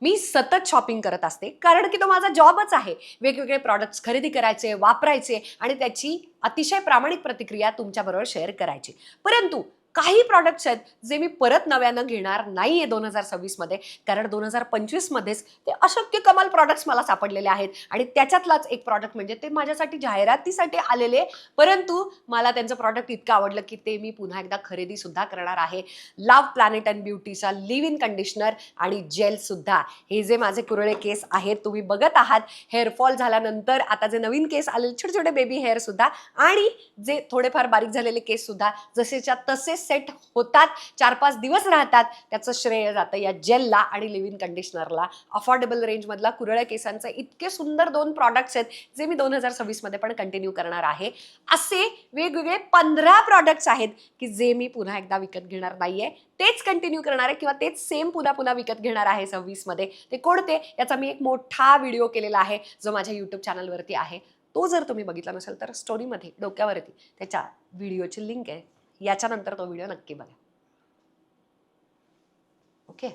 मी सतत शॉपिंग करत असते कारण की तो माझा जॉबच आहे. वेगवेगळे प्रॉडक्ट्स खरेदी करायचे, वापरायचे आणि त्याची अतिशय प्रामाणिक प्रतिक्रिया तुमच्याबरोबर शेअर करायची. परंतु काही प्रॉडक्ट्स आहेत जे मी परत नव्यानं घेणार नाहीये 2026 मध्ये, कारण 2025 मध्येच ते अशक्य कमाल प्रॉडक्ट्स मला सापडलेले आहेत आणि त्याच्यातलाच एक प्रॉडक्ट म्हणजे ते माझ्यासाठी जाहिरातीसाठी आलेले, परंतु मला त्यांचं प्रॉडक्ट इतकं आवडलं की ते मी पुन्हा एकदा खरेदी सुद्धा करणार आहे. लव्ह प्लॅनेट अँड ब्युटीचा लिव्ह इन कंडिशनर आणि जेल सुद्धा. हे जे माझे कुरळे केस आहेत तुम्ही बघत आहात, हेअरफॉल झाल्यानंतर आता जे नवीन केस आलेले छोटे छोटे बेबी हेअर सुद्धा आणि जे थोडेफार बारीक झालेले केस सुद्धा जसेच्या तसे सेट होतात, 4-5 दिवस राहतात, त्याचं श्रेय जातं या जेलला आणि लिव्ह इन कंडिशनरला. अफोर्डेबल रेंजमधला कुरळ्या केसांचे इतके सुंदर 2 प्रॉडक्ट्स आहेत जे मी 2026 मध्ये पण कंटिन्यू करणार आहे. असे वेगवेगळे 15 प्रॉडक्ट्स आहेत की जे मी पुन्हा एकदा विकत घेणार नाहीये, तेच कंटिन्यू करणार आहे किंवा तेच सेम पुन्हा पुन्हा विकत घेणार आहे 26 मध्ये. ते कोणते याचा मी एक मोठा व्हिडिओ केलेला आहे जो माझ्या यूट्यूब चॅनलवरती आहे. तो जर तुम्ही बघितला नसेल तर स्टोरीमध्ये डोक्यावरती त्याच्या व्हिडिओची लिंक आहे, याच्यानंतर तो व्हिडिओ नक्की बघा. ओके.